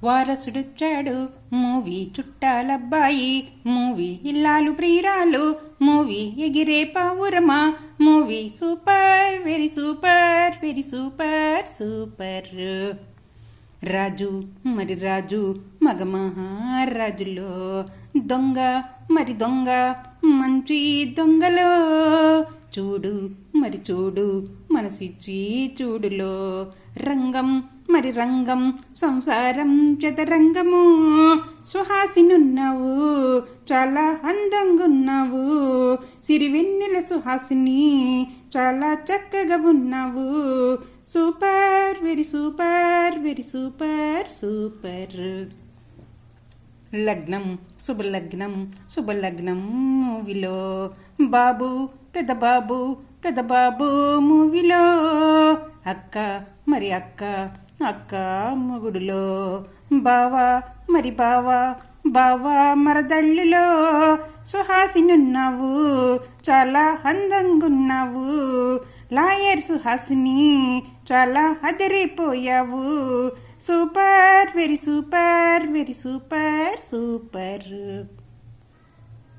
వారసుడొచ్చాడు movie చుట్టాలబ్బాయి, movie ఇల్లాలు ప్రియురాలు, movie Egire Paavurama, movie super very super very super super. Raju మరి రాజు మగ మహారాజులో, దొంగ మరి దొంగ మంచి దొంగలో, చూడు మరి చూడు మనసిచ్చి చూడులో, రంగం మరి రంగం సంసారం చదరంగము, సుహాసినున్నావు చాలా అందంగున్నావు, సిరివెన్నెల సుహాసిని చాలా చక్కగా ఉన్నావు, super very super very super super. లగ్నం శుభలగ్నం శుభలగ్నం మూవీలో, బాబు పెద్ద బాబు పెద్ద బాబు మూవీలో, అక్క మరి అక్క అక్క మొగుడులో, బావా మరి బావా బావా మరదళ్ళులో, సుహాసినున్నావు చాలా అందంగున్నావు, లాయర్ సుహాసిని చాలా అదిరిపోయావు, super very super very super super.